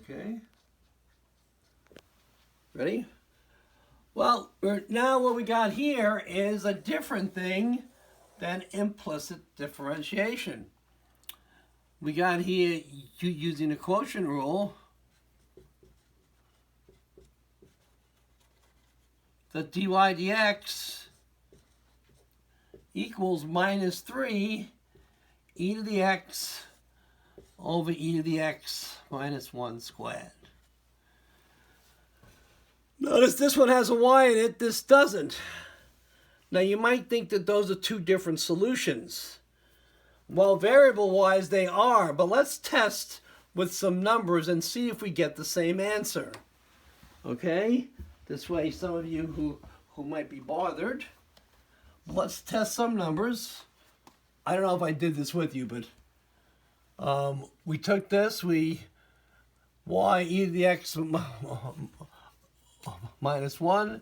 Okay. Ready? Well, now what we got here is a different thing than implicit differentiation. We got here, using the quotient rule, that dy dx equals minus 3 e to the x over e to the x minus 1 squared. Notice this one has a y in it, this doesn't. Now you might think that those are two different solutions. Well, variable-wise they are, but let's test with some numbers and see if we get the same answer. Okay? This way, some of you who might be bothered, let's test some numbers. I don't know if I did this with you, but we took this, y e to the x minus 1.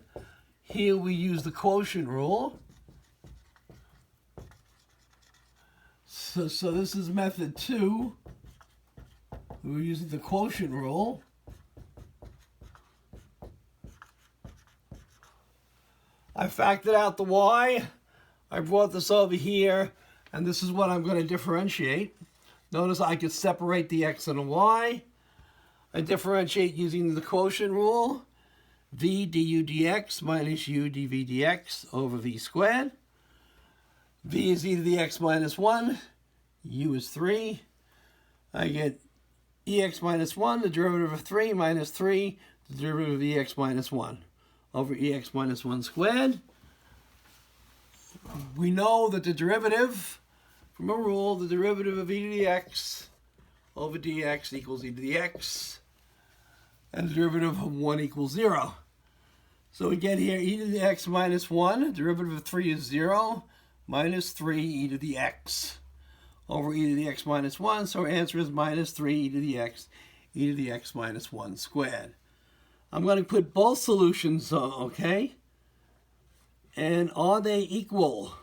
Here we use the quotient rule. So this is method 2. We're using the quotient rule. I factored out the y. I brought this over here, and this is what I'm going to differentiate. Notice I could separate the x and the y. I differentiate using the quotient rule. V du dx minus u dv dx over v squared. V is e to the x minus 1. U is 3. I get ex minus 1, the derivative of 3, minus 3, the derivative of ex minus 1, over ex minus 1 squared. We know that the derivative, from a rule, the derivative of e to the x over dx equals e to the x, and the derivative of 1 equals 0. So we get here e to the x minus 1, derivative of 3 is 0, minus 3 e to the x over e to the x minus 1. So our answer is minus 3 e to the x minus 1 squared. I'm going to put both solutions, okay? And are they equal?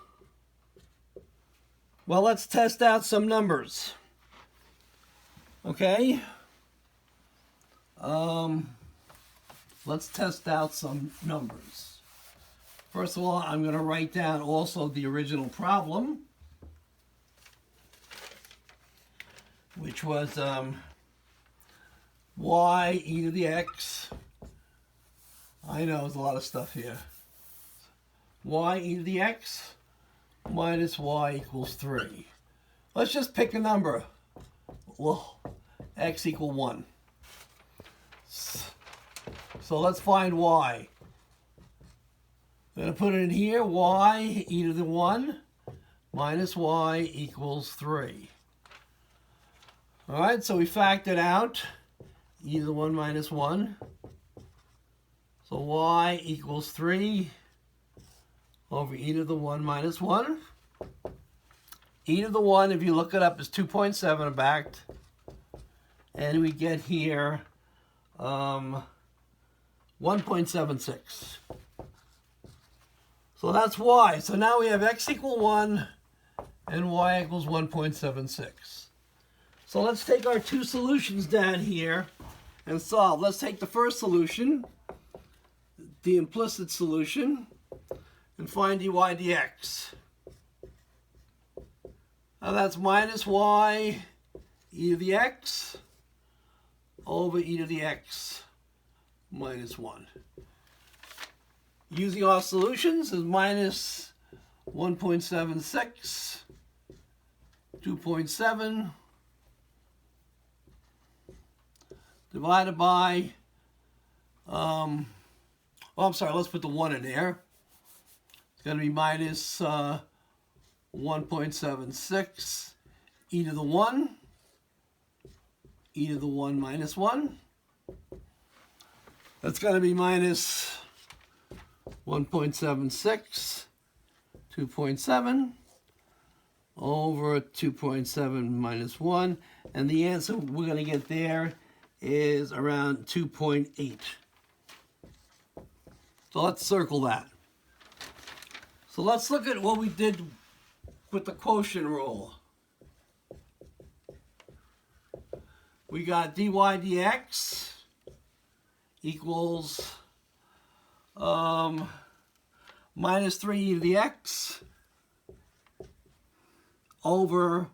Well, let's test out some numbers. Okay? Let's test out some numbers. First of all, I'm going to write down also the original problem, which was y e to the x. I know there's a lot of stuff here. Y e to the x minus y equals 3. Let's just pick a number. Well, x equal 1. So let's find y. I'm going to put it in here. Y e to the 1 minus y equals 3. All right, so we factored out e to the 1 minus 1. So y equals 3 over e to the 1 minus 1. E to the 1, if you look it up, is 2.7 backed. And we get here 1.76. So that's y. So now we have x equal 1 and y equals 1.76. So let's take our two solutions down here and solve. Let's take the first solution, the implicit solution, and find dy dx. Now that's minus y e to the x over e to the x minus 1. Using our solutions is minus 1.76, 2.7, divided by, I'm sorry, let's put the 1 in there. It's going to be minus 1.76 e to the 1, e to the 1 minus 1. That's going to be minus 1.76, 2.7 over 2.7 minus 1. And the answer we're going to get there is around 2.8. So let's circle that. So let's look at what we did with the quotient rule. we got dy dx equals minus 3 e to the x over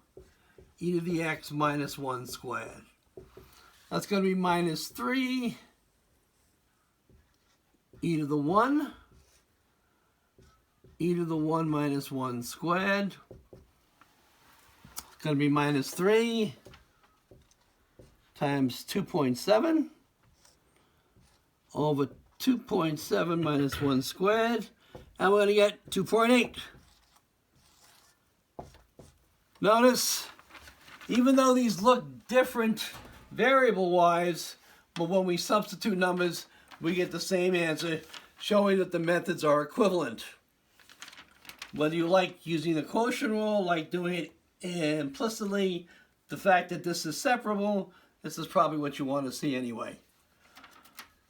e to the x minus 1 squared. That's going to be minus 3 e to the 1, e to the 1 minus 1 squared. It's going to be minus 3 times 2.7 over 2.7 minus 1 squared. And we're going to get 2.8. Notice, even though these look different variable-wise, but when we substitute numbers, we get the same answer, showing that the methods are equivalent. Whether you like using the quotient rule, like doing it implicitly, the fact that this is separable, this is probably what you want to see anyway.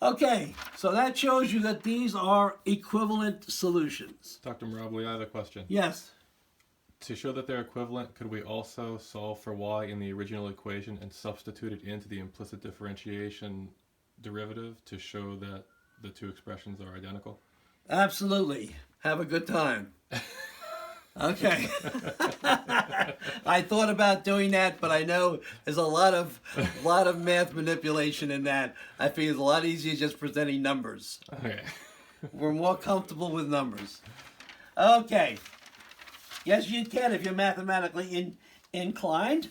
Okay, so that shows you that these are equivalent solutions. Dr. Mirabile, I have a question. Yes. To show that they're equivalent, could we also solve for y in the original equation and substitute it into the implicit differentiation derivative to show that the two expressions are identical? Absolutely. Have a good time. Okay. I thought about doing that, but I know there's a lot of math manipulation in that. I figure it's a lot easier just presenting numbers. Okay. We're more comfortable with numbers. Okay. Yes, you can if you're mathematically inclined.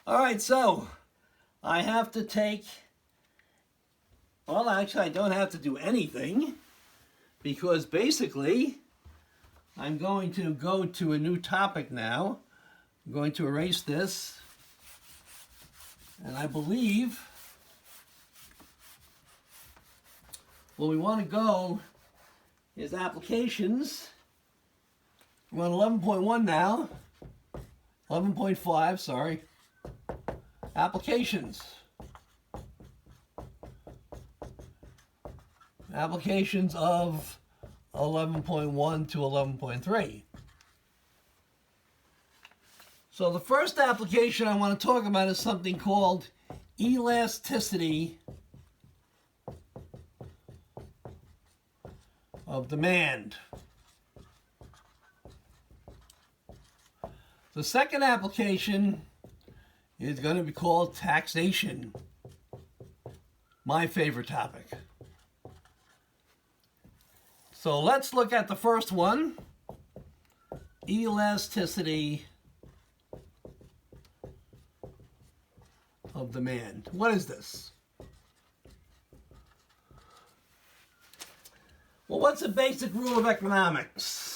All right, so I have to take, well, actually, I don't have to do anything because basically I'm going to go to a new topic now. I'm going to erase this. And I believe where we want to go is applications. We're on 11.1 now. 11.5, sorry. Applications. Applications of 11.1 to 11.3. So the first application I want to talk about is something called elasticity of demand. The second application is going to be called taxation. My favorite topic. So let's look at the first one, elasticity of demand. What is this? Well, what's the basic rule of economics?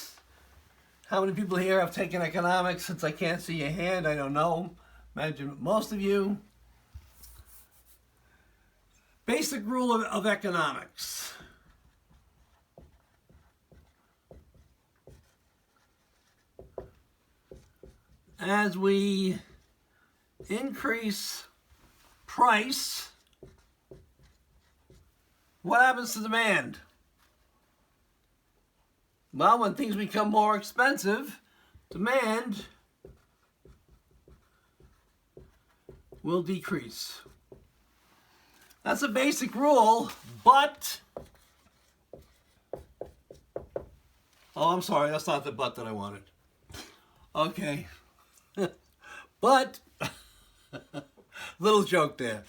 How many people here have taken economics? Since I can't see your hand, I don't know. Imagine most of you. Basic rule of economics. As we increase price, what happens to demand? Well, when things become more expensive, demand will decrease. That's a basic rule, but... Oh, I'm sorry, that's not the but that I wanted. Okay. But, little joke there.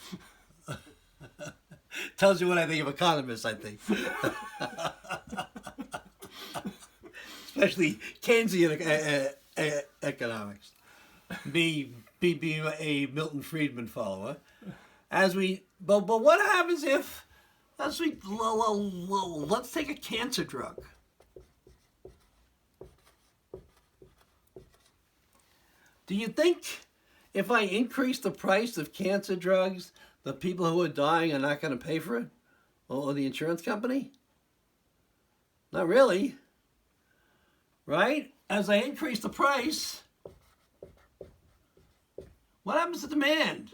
Tells you what I think of economists, I think. Especially Keynesian economics. Me being a Milton Friedman follower. But what happens if, let's take a cancer drug. Do you think if I increase the price of cancer drugs, the people who are dying are not going to pay for it? Or the insurance company? Not really. Right? As I increase the price, what happens to demand?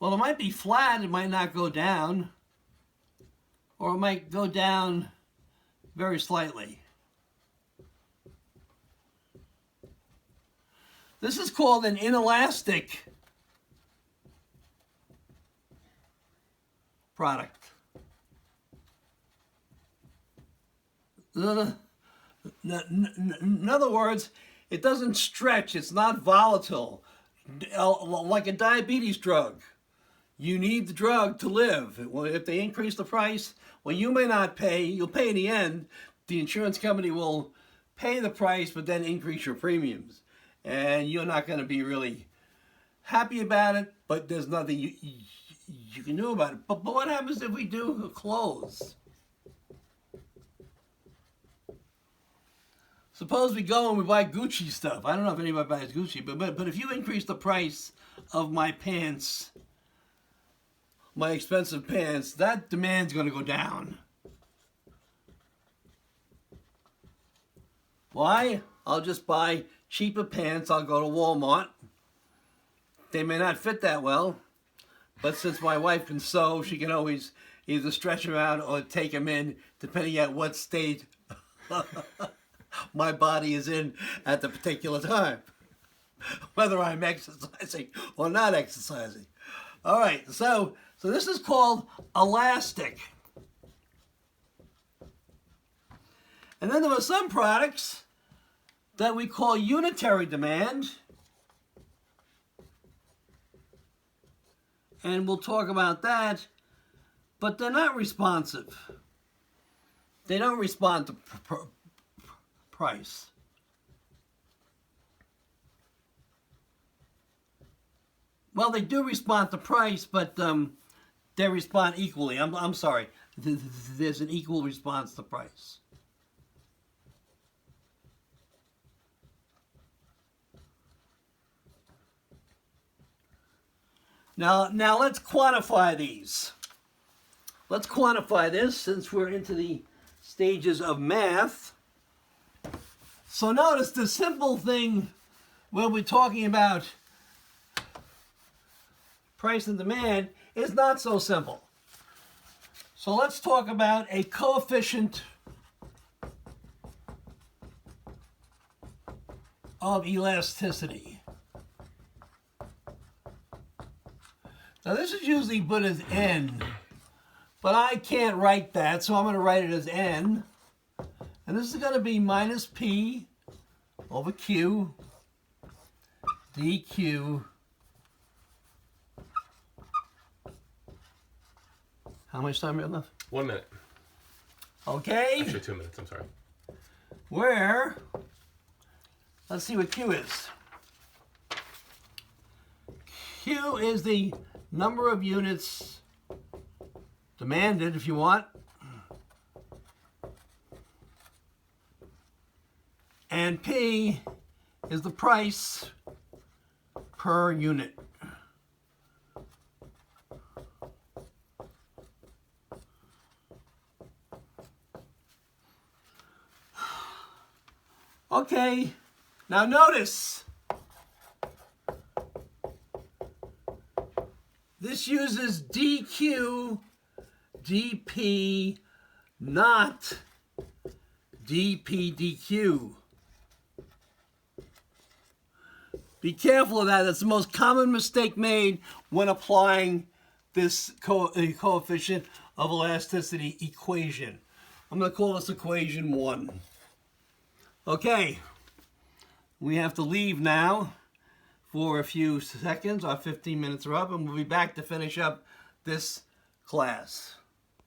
Well, it might be flat, it might not go down, or it might go down very slightly. This is called an inelastic product. In other words, it doesn't stretch. It's not volatile. Like a diabetes drug. You need the drug to live. Well, if they increase the price, well, you may not pay. You'll pay in the end. The insurance company will pay the price, but then increase your premiums. And you're not going to be really happy about it, but there's nothing you can do about it. But what happens if we do clothes? Suppose we go and we buy Gucci stuff. I don't know if anybody buys Gucci, but if you increase the price of my pants, my expensive pants, that demand's going to go down. Why? I'll just buy cheaper pants. I'll go to Walmart. They may not fit that well, but since my wife can sew, she can always either stretch them out or take them in, depending on what state my body is in at the particular time, whether I'm exercising or not exercising. All right, so this is called elastic. And then there were some products that we call unitary demand. And we'll talk about that, but they're not responsive. They don't respond to price. Well, they do respond to price, but they respond equally. I'm sorry. There's an equal response to price. Now let's quantify these. Let's quantify this since we're into the stages of math. So notice the simple thing when we're talking about price and demand is not so simple. So let's talk about a coefficient of elasticity. Now this is usually put as N, but I can't write that, so I'm going to write it as N. And this is going to be minus P over Q dQ. How much time do we have left? 1 minute. Okay. Actually, 2 minutes, I'm sorry. Where, let's see what Q is. Q is the number of units demanded, if you want. And P is the price per unit. Okay, now notice, this uses dQ, dP, not dP, dQ. Be careful of that. That's the most common mistake made when applying this coefficient of elasticity equation. I'm going to call this equation 1. Okay, we have to leave now for a few seconds. Our 15 minutes are up, and we'll be back to finish up this class.